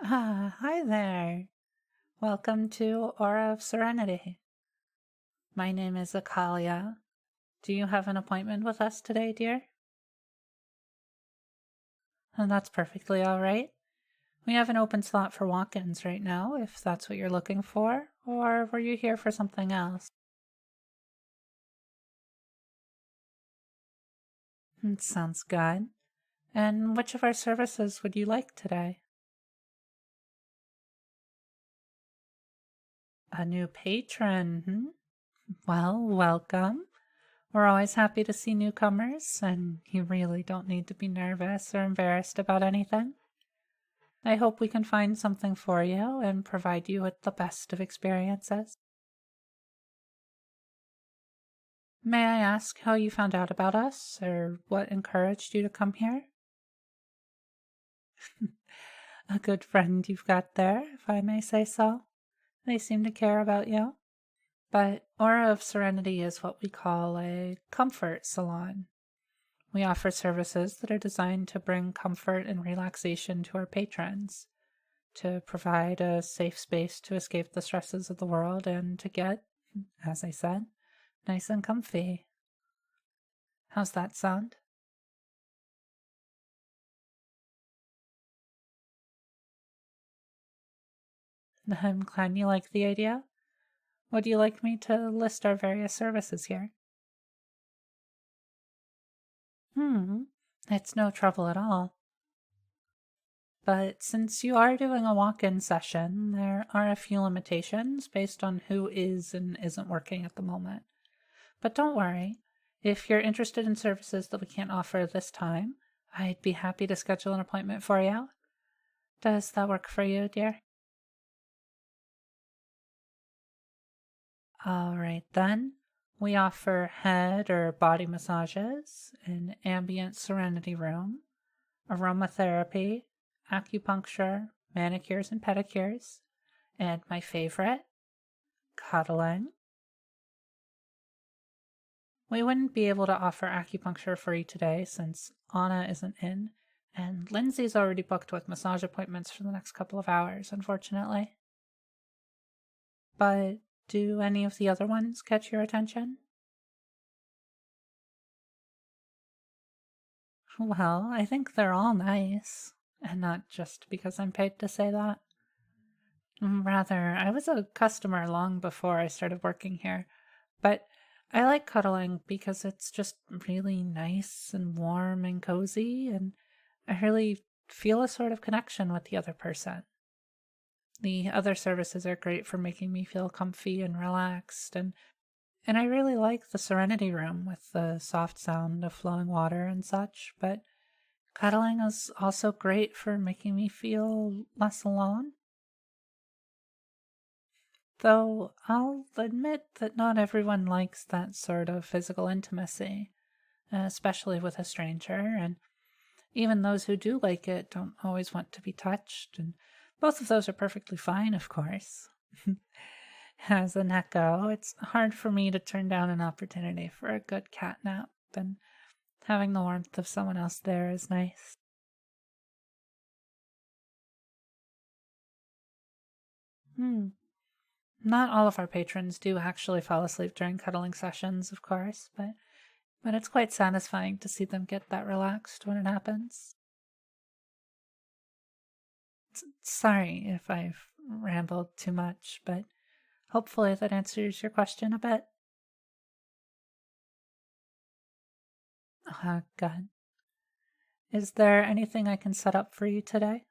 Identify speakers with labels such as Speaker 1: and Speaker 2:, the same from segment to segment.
Speaker 1: Hi there. Welcome to Aura of Serenity. My name is Akalia. Do you have an appointment with us today, dear? And that's perfectly all right. We have an open slot for walk-ins right now, if that's what you're looking for, or were you here for something else? Sounds good. And which of our services would you like today? A new patron, hmm? Well, welcome. We're always happy to see newcomers, and you really don't need to be nervous or embarrassed about anything. I hope we can find something for you and provide you with the best of experiences. May I ask how you found out about us, or what encouraged you to come here? A good friend you've got there, if I may say so. They seem to care about you. But Aura of Serenity is what we call a comfort salon. We offer services that are designed to bring comfort and relaxation to our patrons, to provide a safe space to escape the stresses of the world and to get, as I said, nice and comfy. How's that sound? I'm glad you like the idea. Would you like me to list our various services here? It's no trouble at all. But since you are doing a walk-in session, there are a few limitations based on who is and isn't working at the moment. But don't worry, if you're interested in services that we can't offer this time, I'd be happy to schedule an appointment for you. Does that work for you, dear? All right, then. We offer head or body massages, an ambient serenity room, aromatherapy, acupuncture, manicures and pedicures, and my favorite, cuddling. We wouldn't be able to offer acupuncture for you today since Anna isn't in, and Lindsay's already booked with massage appointments for the next couple of hours, unfortunately. But do any of the other ones catch your attention? Well, I think they're all nice, and not just because I'm paid to say that. Rather, I was a customer long before I started working here, but I like cuddling because it's just really nice and warm and cozy, and I really feel a sort of connection with the other person. The other services are great for making me feel comfy and relaxed, and I really like the Serenity Room with the soft sound of flowing water and such, but cuddling is also great for making me feel less alone. Though I'll admit that not everyone likes that sort of physical intimacy, especially with a stranger, and even those who do like it don't always want to be touched, and both of those are perfectly fine, of course. As a neko, it's hard for me to turn down an opportunity for a good cat nap, and having the warmth of someone else there is nice. Hmm. Not all of our patrons do actually fall asleep during cuddling sessions, of course, but it's quite satisfying to see them get that relaxed when it happens. Sorry if I've rambled too much, but hopefully that answers your question a bit. Good. Is there anything I can set up for you today?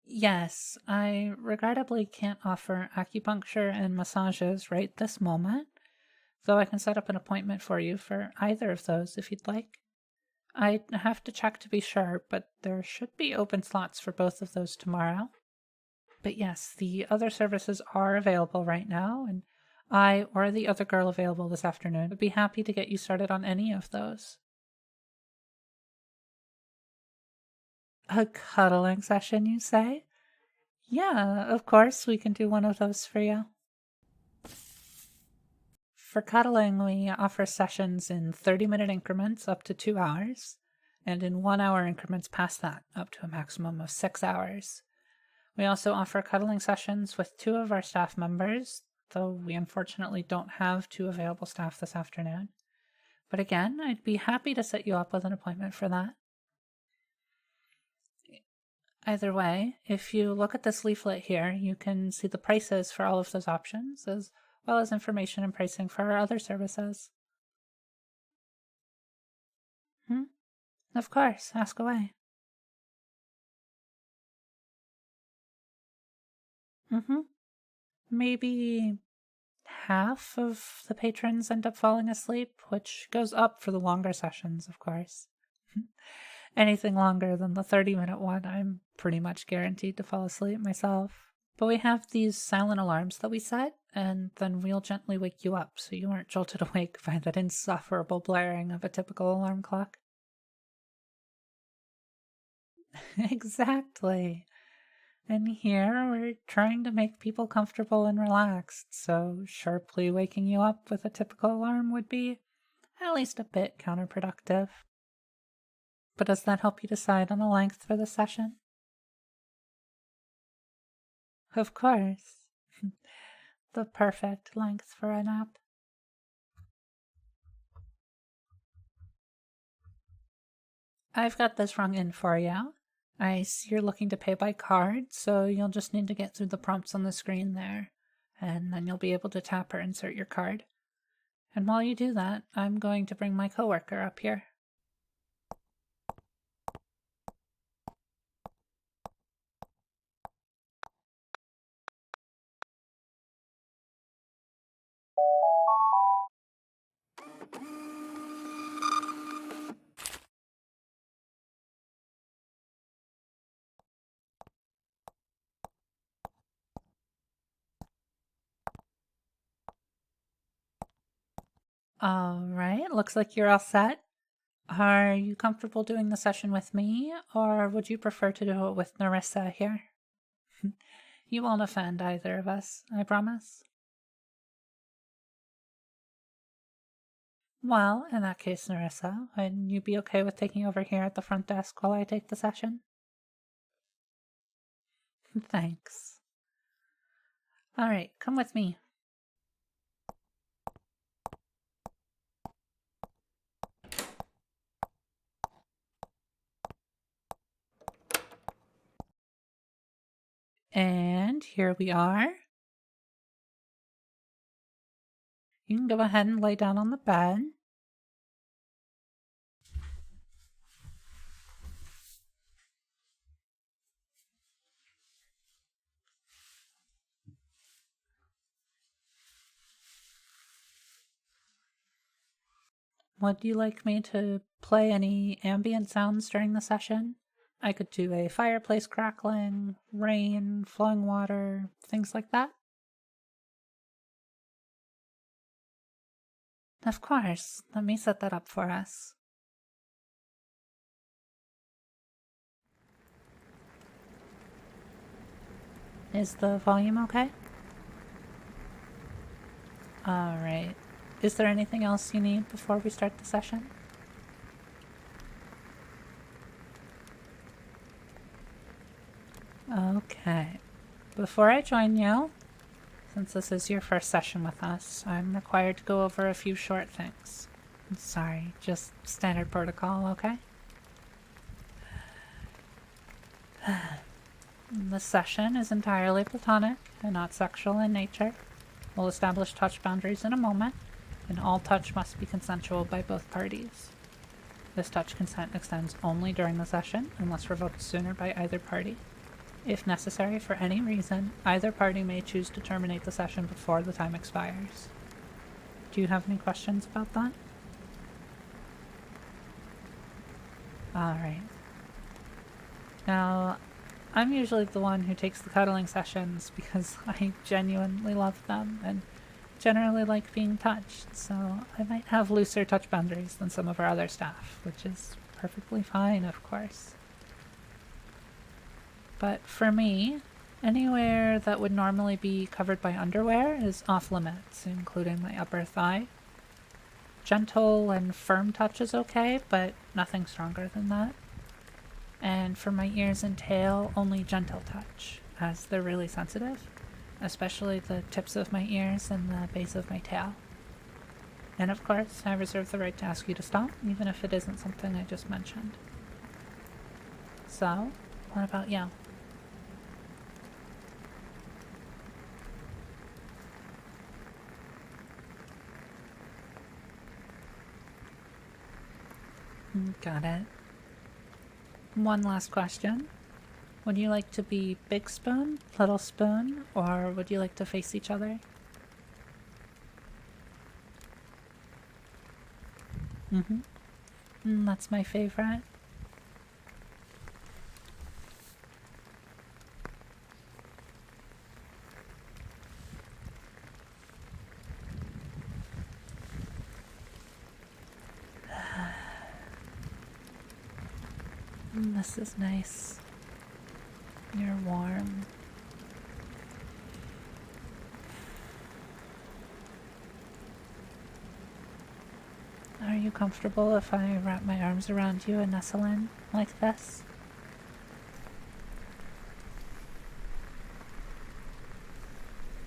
Speaker 1: Yes, I regrettably can't offer acupuncture and massages right this moment, though I can set up an appointment for you for either of those if you'd like. I have to check to be sure, but there should be open slots for both of those tomorrow. But yes, the other services are available right now, and I or the other girl available this afternoon would be happy to get you started on any of those. A cuddling session, you say? Yeah, of course, we can do one of those for you. For cuddling, we offer sessions in 30-minute increments up to 2 hours, and in 1 hour increments past that, up to a maximum of 6 hours. We also offer cuddling sessions with 2 of our staff members, though we unfortunately don't have 2 available staff this afternoon. But again, I'd be happy to set you up with an appointment for that. Either way, if you look at this leaflet here, you can see the prices for all of those options, as well as information and pricing for our other services. Of course, ask away. Maybe half of the patrons end up falling asleep, which goes up for the longer sessions, of course. Anything longer than the 30-minute one, I'm pretty much guaranteed to fall asleep myself. But we have these silent alarms that we set, and then we'll gently wake you up so you aren't jolted awake by that insufferable blaring of a typical alarm clock. Exactly. And here we're trying to make people comfortable and relaxed, so sharply waking you up with a typical alarm would be at least a bit counterproductive. But does that help you decide on a length for the session? Of course. The perfect length for a nap. I've got this rung in for you. I see you're looking to pay by card, so you'll just need to get through the prompts on the screen there, and then you'll be able to tap or insert your card. And while you do that, I'm going to bring my coworker up here. All right, looks like you're all set. Are you comfortable doing the session with me, or would you prefer to do it with Narissa here? You won't offend either of us, I promise. Well, in that case, Narissa, would you be okay with taking over here at the front desk while I take the session? Thanks. All right, come with me. And here we are. You can go ahead and lay down on the bed. Would you like me to play any ambient sounds during the session? I could do a fireplace crackling, rain, flowing water, things like that. Of course. Let me set that up for us. Is the volume okay? Alright. Is there anything else you need before we start the session? Okay. Before I join you, since this is your first session with us, I'm required to go over a few short things. Sorry, just standard protocol, okay? This session is entirely platonic and not sexual in nature. We'll establish touch boundaries in a moment, and all touch must be consensual by both parties. This touch consent extends only during the session, unless revoked sooner by either party. If necessary for any reason, either party may choose to terminate the session before the time expires. Do you have any questions about that? Alright. Now, I'm usually the one who takes the cuddling sessions because I genuinely love them and generally like being touched, so I might have looser touch boundaries than some of our other staff, which is perfectly fine, of course. But for me, anywhere that would normally be covered by underwear is off limits, including my upper thigh. gentle and firm touch is okay, but nothing stronger than that. And for my ears and tail, only gentle touch, as they're really sensitive, especially the tips of my ears and the base of my tail. And of course, I reserve the right to ask you to stop, even if it isn't something I just mentioned. So, what about you? Got it. One last question. Would you like to be big spoon, little spoon, or would you like to face each other? That's my favorite. This is nice. You're warm. Are you comfortable if I wrap my arms around you and nestle in like this?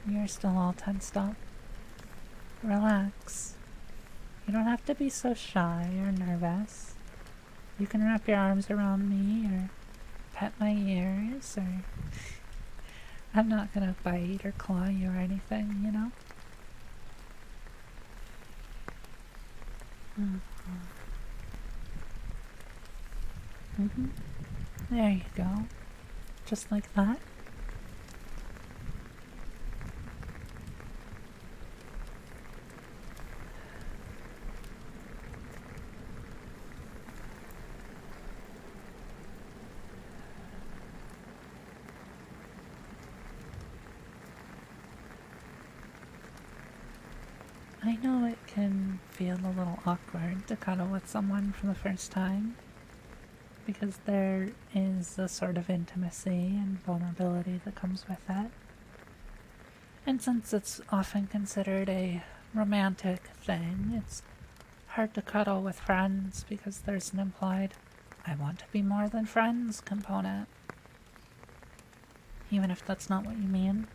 Speaker 1: You're still all tensed up. Relax. You don't have to be so shy or nervous. You can wrap your arms around me or pet my ears, or I'm not gonna bite or claw you or anything, you know? There you go. Just like that. I know it can feel a little awkward to cuddle with someone for the first time, because there is a sort of intimacy and vulnerability that comes with it. And since it's often considered a romantic thing, it's hard to cuddle with friends because there's an implied I want to be more than friends component, even if that's not what you mean.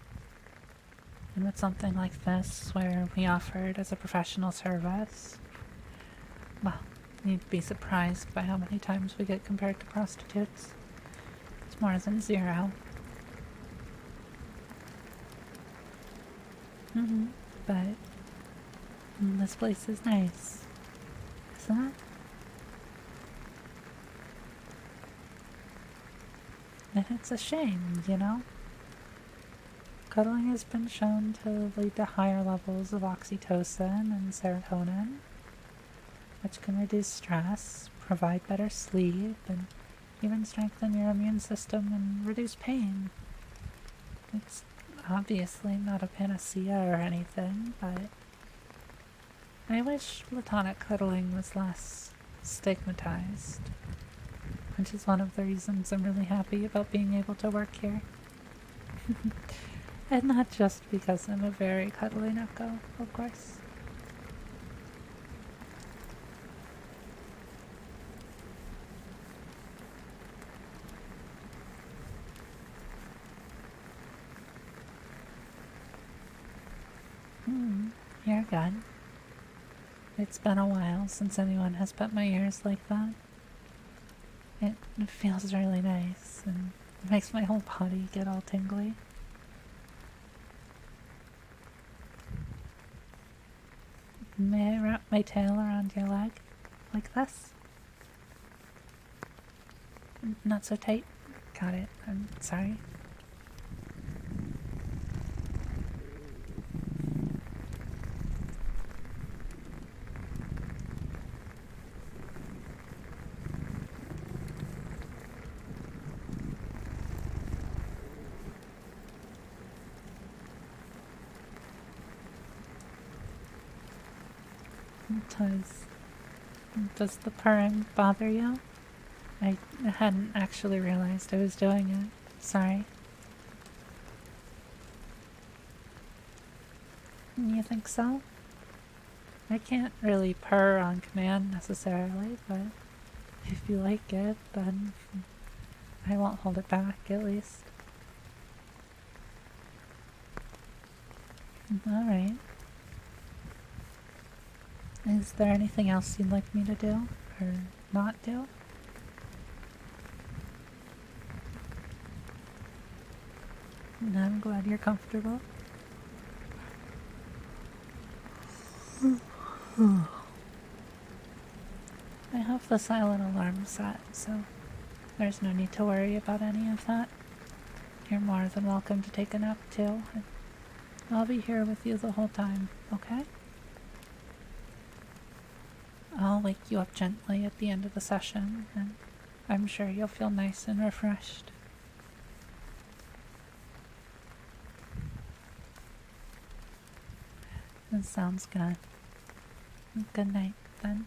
Speaker 1: And with something like this, where we offer it as a professional service, well, you'd be surprised by how many times we get compared to prostitutes. It's more than zero. But this place is nice, isn't it? And it's a shame, you know? Cuddling has been shown to lead to higher levels of oxytocin and serotonin, which can reduce stress, provide better sleep, and even strengthen your immune system and reduce pain. It's obviously not a panacea or anything, but I wish platonic cuddling was less stigmatized, which is one of the reasons I'm really happy about being able to work here. And not just because I'm a very cuddly neko, of course. You're good. It's been a while since anyone has pet my ears like that. It feels really nice, and it makes my whole body get all tingly. May I wrap my tail around your leg? Like this? Not so tight? Got it. I'm sorry. Does the purring bother you? I hadn't actually realized I was doing it. Sorry. You think so? I can't really purr on command necessarily, but if you like it, then I won't hold it back, at least. Alright. Is there anything else you'd like me to do? Or not do? I'm glad you're comfortable. I have the silent alarm set, so there's no need to worry about any of that. You're more than welcome to take a nap too, and I'll be here with you the whole time, okay? I'll wake you up gently at the end of the session, and I'm sure you'll feel nice and refreshed. That sounds good. Good night, then.